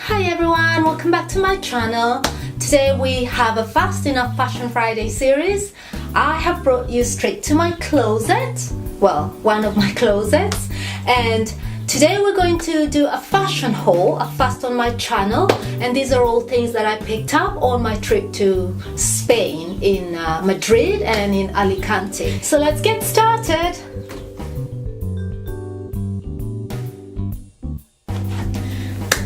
Hi everyone, welcome back to my channel. Today we have a Fast Enough Fashion Friday series. I have brought you straight to my closet, well, one of my closets, and today we're going to do a fashion haul, a fast on my channel, and these are all things that I picked up on my trip to Spain in Madrid and in Alicante. So let's get started.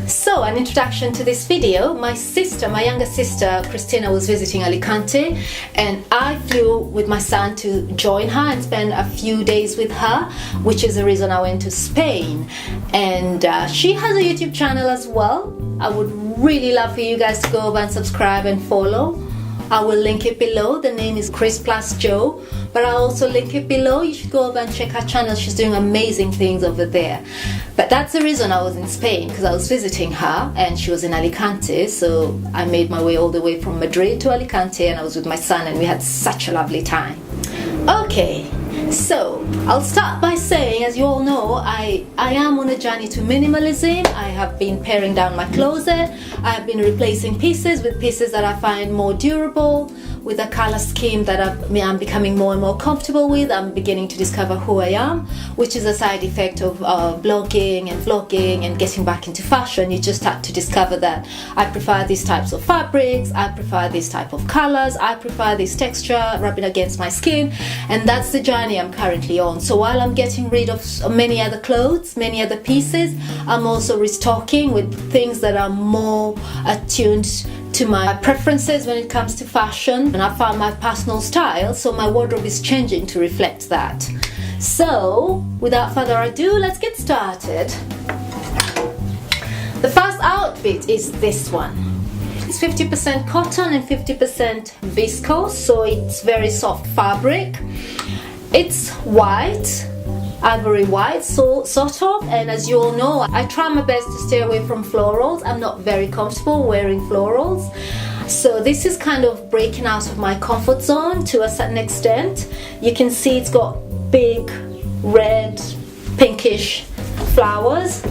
So, an introduction to this video. My younger sister Christina was visiting Alicante, and I flew with my son to join her and spend a few days with her, which is the reason I went to Spain. And she has a YouTube channel as well. I would really love for you guys to go over and subscribe and follow. I will link it below. The name is Chris Plus Joe, but I'll also link it below. You should go over and check her channel. She's doing amazing things over there. But that's the reason I was in Spain, because I was visiting her and she was in Alicante. So I made my way all the way from Madrid to Alicante, and I was with my son and we had such a lovely time. Okay, so I'll start by saying, as you all know, I am on a journey to minimalism. I have been paring down my closet. I have been replacing pieces with pieces that I find more durable, with a color scheme that I'm becoming more and more comfortable with. I'm beginning to discover who I am, which is a side effect of blogging and vlogging and getting back into fashion. You just start to discover that I prefer these types of fabrics, I prefer these type of colors, I prefer this texture rubbing against my skin, and that's the journey I'm currently on. So while I'm getting rid of many other clothes, many other pieces, I'm also restocking with things that are more attuned to my preferences when it comes to fashion, and I found my personal style, so my wardrobe is changing to reflect that. So without further ado, let's get started. The first outfit is this one. It's 50% cotton and 50% viscose, so it's very soft fabric. It's white, ivory white, so sort of, and as you all know, I try my best to stay away from florals. I'm not very comfortable wearing florals, so this is kind of breaking out of my comfort zone to a certain extent. You can see it's got big red pinkish flowers,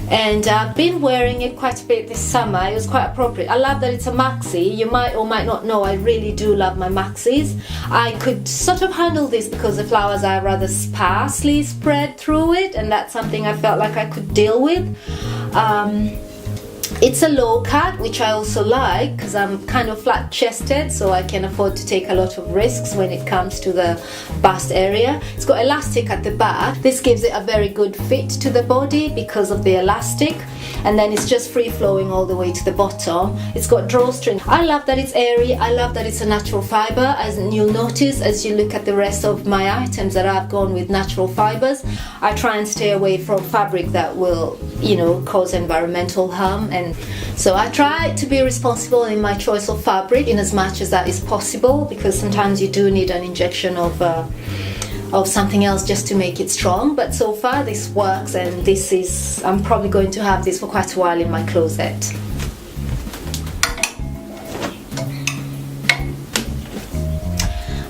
and I've been wearing it quite a bit this summer. It was quite appropriate. I love that it's a maxi. You might or might not know, I really do love my maxis. I could sort of handle this because the flowers are rather sparsely spread through it, and that's something I felt like I could deal with. It's a low cut, which I also like because I'm kind of flat chested, so I can afford to take a lot of risks when it comes to the bust area. It's got elastic at the back. This gives it a very good fit to the body because of the elastic, and then it's just free flowing all the way to the bottom. It's got drawstring. I love that it's airy. I love that it's a natural fiber, as you'll notice as you look at the rest of my items that I've gone with natural fibers. I try and stay away from fabric that will, cause environmental harm, and so I try to be responsible in my choice of fabric in as much as that is possible, because sometimes you do need an injection of something else just to make it strong. But so far this works, and I'm probably going to have this for quite a while in my closet.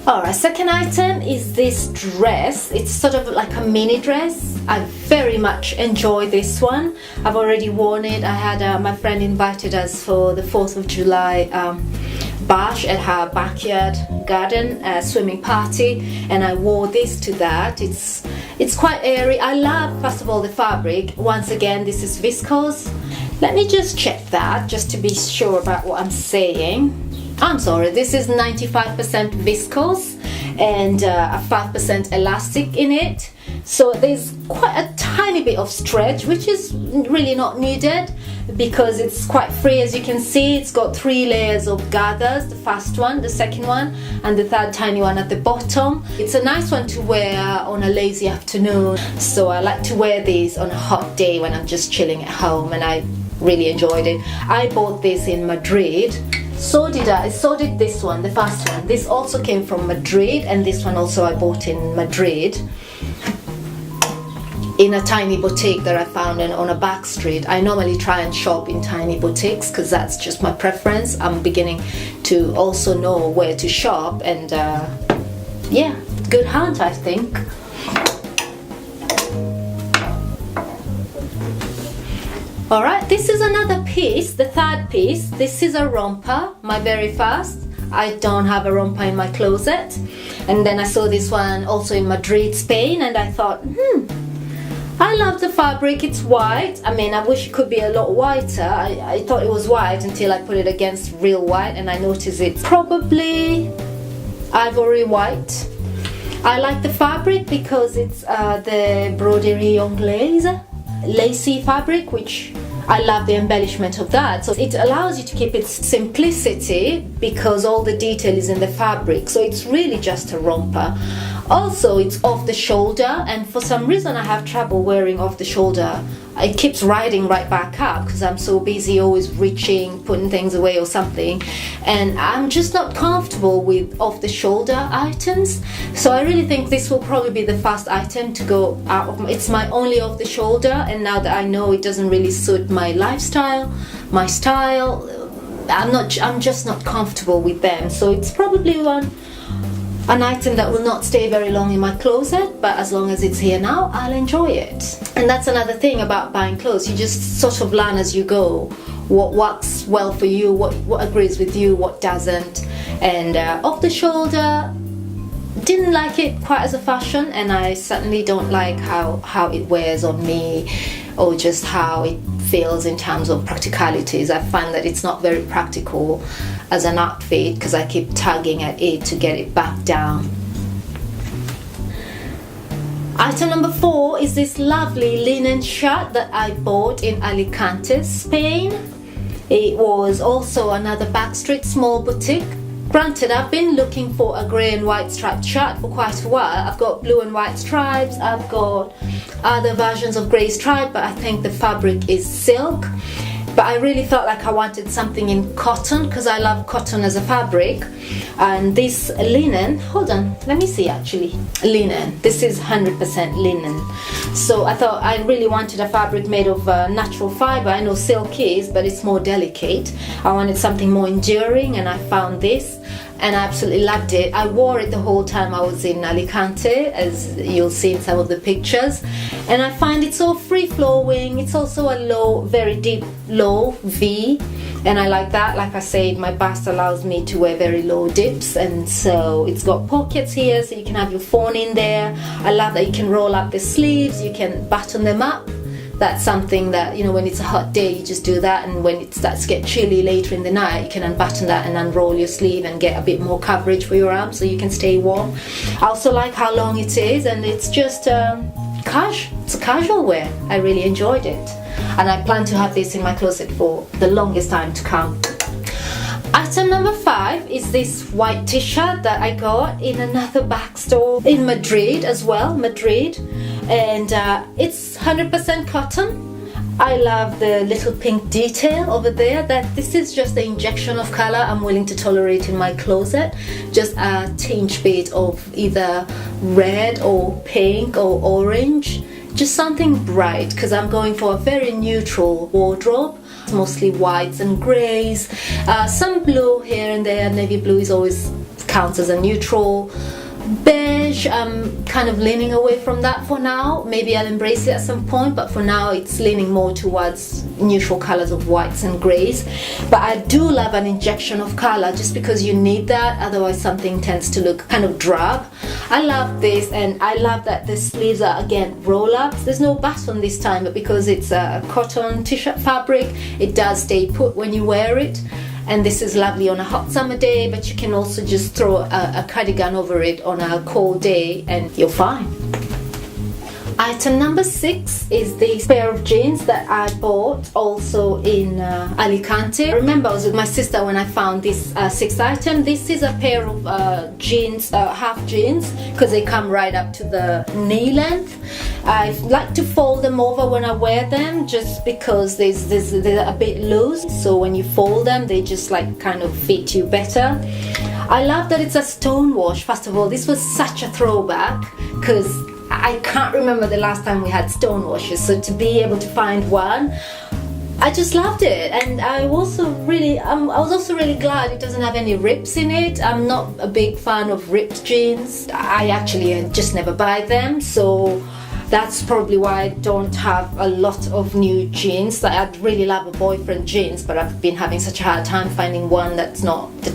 Alright, second item is this dress. It's sort of like a mini dress. I very much enjoy this one. I've already worn it. I had my friend invited us for the 4th of July bash at her backyard garden swimming party, and I wore this to that. It's quite airy. I love, first of all, the fabric. Once again, this is viscose. Let me just check that just to be sure about what I'm saying. I'm sorry, this is 95% viscose and a 5% elastic in it. So there's quite a tiny bit of stretch, which is really not needed because it's quite free. As you can see, it's got 3 layers of gathers, the first one, the second one, and the third tiny one at the bottom. It's a nice one to wear on a lazy afternoon, so I like to wear these on a hot day when I'm just chilling at home, and I really enjoyed it. I bought this in Madrid. So did this one, the first one. This also came from Madrid, and this one also I bought in Madrid in a tiny boutique that I found on a back street. I normally try and shop in tiny boutiques because that's just my preference. I'm beginning to also know where to shop, and yeah, good hunt, I think. Alright, this is another piece, the third piece. This is a romper, my very first. I don't have a romper in my closet. And then I saw this one also in Madrid, Spain, and I thought, I love the fabric, it's white. I mean, I wish it could be a lot whiter. I thought it was white until I put it against real white and I noticed it's probably ivory white. I like the fabric because it's the Broderie Anglaise lacy fabric, which I love the embellishment of that. So it allows you to keep its simplicity because all the detail is in the fabric. So it's really just a romper. Also, it's off the shoulder, and for some reason I have trouble wearing off the shoulder. It keeps riding right back up because I'm so busy always reaching, putting things away or something, and I'm just not comfortable with off the shoulder items. So I really think this will probably be the first item to go out of it's my only off the shoulder, and now that I know it doesn't really suit my lifestyle, my style, I'm just not comfortable with them. So it's probably an item that will not stay very long in my closet, but as long as it's here now, I'll enjoy it. And that's another thing about buying clothes. You just sort of learn as you go what works well for you, what agrees with you, what doesn't. And off the shoulder, didn't like it quite as a fashion, and I certainly don't like how it wears on me, or just how it feels in terms of practicalities. I find that it's not very practical as an outfit because I keep tugging at it to get it back down. Item number 4 is this lovely linen shirt that I bought in Alicante, Spain. It was also another backstreet small boutique. Granted, I've been looking for a grey and white striped shirt for quite a while. I've got blue and white stripes, I've got other versions of grey stripe, but I think the fabric is silk. But I really felt like I wanted something in cotton because I love cotton as a fabric. And this linen, hold on, let me see actually, linen, this is 100% linen. So I thought I really wanted a fabric made of natural fiber. I know silk is, but it's more delicate. I wanted something more enduring, and I found this and I absolutely loved it. I wore it the whole time I was in Alicante, as you'll see in some of the pictures, and I find it so free-flowing. It's also a low, very deep low V, and I like that. Like I said, my bust allows me to wear very low dips, and so it's got pockets here so you can have your phone in there. I love that you can roll up the sleeves, you can button them up. That's something that, you know, when it's a hot day you just do that, and when it starts to get chilly later in the night you can unbutton that and unroll your sleeve and get a bit more coverage for your arms so you can stay warm. I also like how long it is, and it's just it's a casual wear. I really enjoyed it, and I plan to have this in my closet for the longest time to come. Item number 5 is this white t-shirt that I got in another back store in Madrid as well, Madrid, and it's 100% cotton. I love the little pink detail over there. That this is just the injection of color I'm willing to tolerate in my closet. Just a tinge bit of either red or pink or orange, just something bright, because I'm going for a very neutral wardrobe. Mostly whites and greys, some blue here and there. Navy blue is always counts as a neutral. Beige, I'm kind of leaning away from that for now. Maybe I'll embrace it at some point, but for now it's leaning more towards neutral colors of whites and greys. But I do love an injection of color, just because you need that, otherwise something tends to look kind of drab. I love this, and I love that the sleeves are again roll-ups. There's no button this time, but because it's a cotton t-shirt fabric, it does stay put when you wear it. And this is lovely on a hot summer day, but you can also just throw a cardigan over it on a cold day and you're fine. Item number 6 is this pair of jeans that I bought also in Alicante. I remember I was with my sister when I found this 6th item. This is a pair of jeans, half jeans, because they come right up to the knee length. I like to fold them over when I wear them, just because they're a bit loose, so when you fold them they just like kind of fit you better. I love that it's a Stonewashed. First of all, this was such a throwback because I can't remember the last time we had Stonewashes, so to be able to find one, I just loved it. And I was also really glad it doesn't have any rips in it. I'm not a big fan of ripped jeans. I actually just never buy them, so That's probably why I don't have a lot of new jeans. Like, I'd really love a boyfriend jeans, but I've been having such a hard time finding one that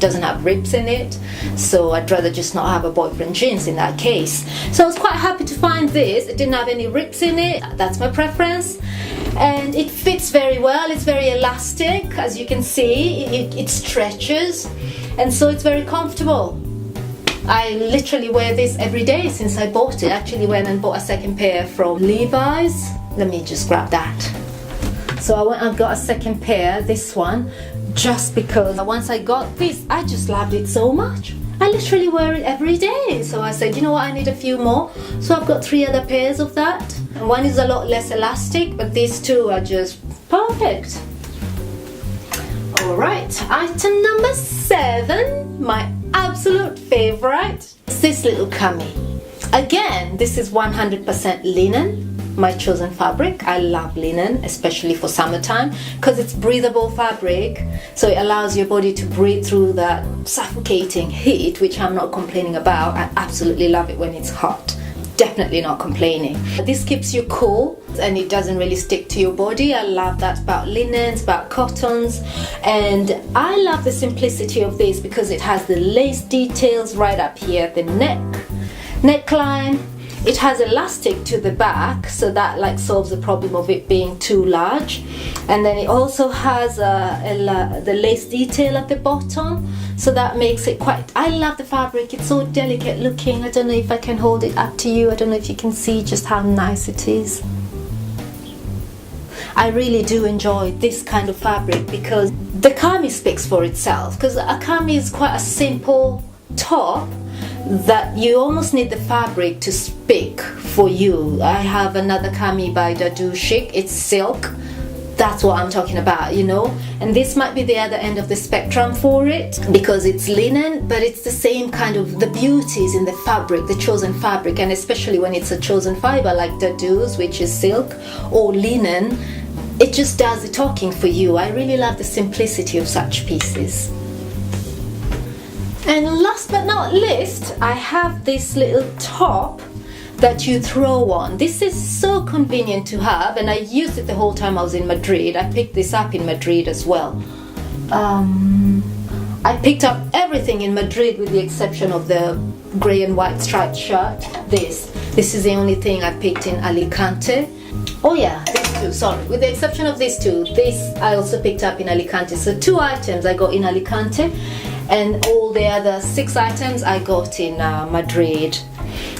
doesn't have rips in it. So I'd rather just not have a boyfriend jeans in that case. So I was quite happy to find this. It didn't have any rips in it. That's my preference. And it fits very well. It's very elastic, as you can see. It stretches, and so it's very comfortable. I literally wear this every day since I bought it. I actually went and bought a second pair from Levi's. Let me just grab that. So I went and got a second pair, this one, just because once I got this, I just loved it so much. I literally wear it every day. So I said, you know what, I need a few more. So I've got 3 other pairs of that. And one is a lot less elastic, but these 2 are just perfect. Alright, item number 7, my absolute favorite, is this little Cami. Again, this is 100% linen, my chosen fabric. I love linen, especially for summertime, because it's breathable fabric, so it allows your body to breathe through that suffocating heat, which I'm not complaining about. I absolutely love it when it's hot. Definitely not complaining. This keeps you cool and it doesn't really stick to your body. I love that about linens, about cottons, and I love the simplicity of this because it has the lace details right up here at the neckline. It has elastic to the back, so that like solves the problem of it being too large. And then it also has the lace detail at the bottom, so that makes it quite, I love the fabric. It's so delicate looking. I don't know if I can hold it up to you. I don't know if you can see just how nice it is. I really do enjoy this kind of fabric because the Cami speaks for itself, because a Cami is quite a simple top that you almost need the fabric to speak for you. I have another Cami by Dadu Chic. It's silk. That's what I'm talking about, you know. And this might be the other end of the spectrum for it because it's linen, but it's the same kind of, the beauties in the fabric, the chosen fabric, and especially when it's a chosen fiber like Dadu's, which is silk, or linen, it just does the talking for you. I really love the simplicity of such pieces. And last but not least, I have this little top that you throw on. This is so convenient to have, and I used it the whole time I was in Madrid. I picked this up in Madrid as well. I picked up everything in Madrid with the exception of the grey and white striped shirt. This is the only thing I picked in Alicante. Oh yeah, these 2, sorry, with the exception of these 2. This I also picked up in Alicante. So 2 items I got in Alicante, and all the other 6 items I got in Madrid.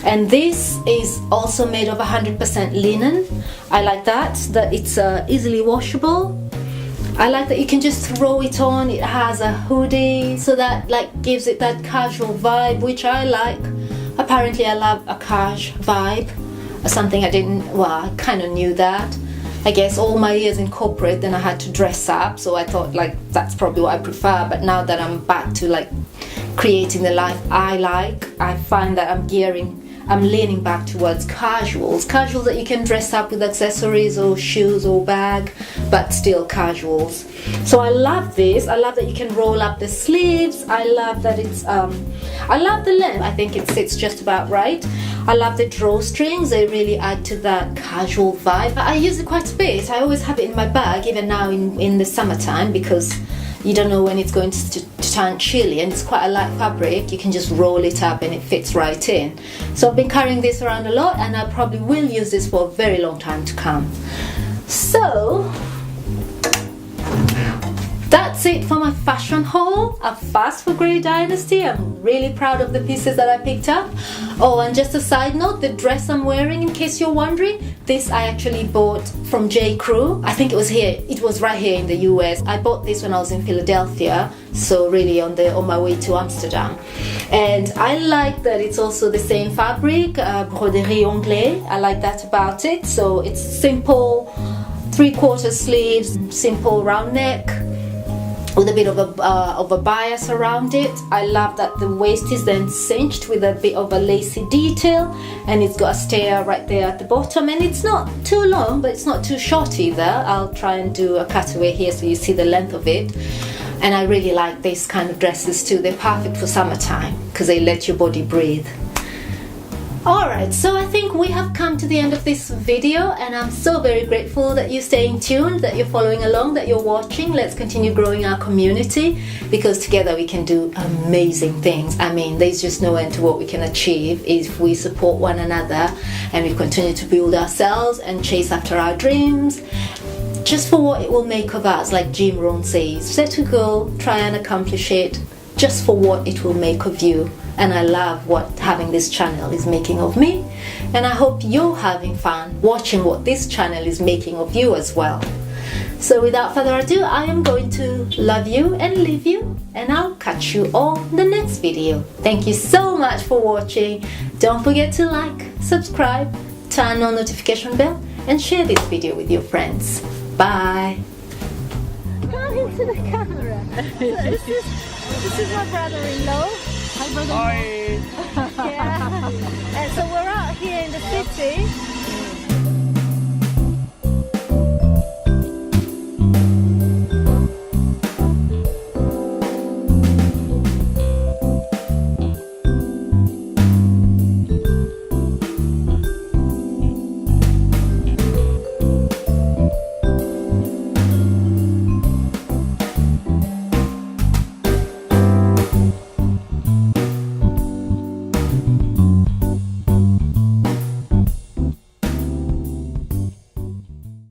And this is also made of 100% linen. I like that it's easily washable. I like that you can just throw it on. It has a hoodie, so that like gives it that casual vibe, which I like. Apparently I love a cash vibe, something I didn't, well, I kind of knew that. I guess all my years in corporate, then I had to dress up, so I thought like that's probably what I prefer. But now that I'm back to like creating the life I like, I find that I'm leaning back towards casuals that you can dress up with accessories or shoes or bag, but still casuals. So I love this. I love that you can roll up the sleeves. I love that it's I love the length. I think it sits just about right. I love the drawstrings. They really add to that casual vibe. I use it quite a bit. I always have it in my bag, even now in the summertime, because you don't know when it's going to turn chilly, and it's quite a light fabric. You can just roll it up and it fits right in. So I've been carrying this around a lot, and I probably will use this for a very long time to come. So that's it for my fashion haul. A fast for Grey Dynasty. I'm really proud of the pieces that I picked up. Oh, and just a side note, the dress I'm wearing, in case you're wondering, this I actually bought from J. Crew. I think it was right here in the US. I bought this when I was in Philadelphia, so really on my way to Amsterdam. And I like that it's also the same fabric, Broderie Anglaise. I like that about it. So it's simple 3/4 sleeves, simple round neck, with a bit of a bias around it. I love that the waist is then cinched with a bit of a lacy detail, and it's got a stayer right there at the bottom, and it's not too long but it's not too short either. I'll try and do a cutaway here so you see the length of it. And I really like these kind of dresses too. They're perfect for summertime because they let your body breathe. Alright, so I think we have come to the end of this video, and I'm so very grateful that you're staying tuned, that you're following along, that you're watching. Let's continue growing our community, because together we can do amazing things. I mean, there's just no end to what we can achieve if we support one another and we continue to build ourselves and chase after our dreams, just for what it will make of us. Like Jim Rohn says, set a goal, try and accomplish it, just for what it will make of you. And I love what having this channel is making of me, and I hope you're having fun watching what this channel is making of you as well. So without further ado, I am going to love you and leave you, and I'll catch you all in the next video. Thank you so much for watching. Don't forget to like, subscribe, turn on notification bell, and share this video with your friends. Bye. Come into the camera. This is my brother-in-law. Hi, brother-in-law. Hi. Yeah. And so we're out here in the city.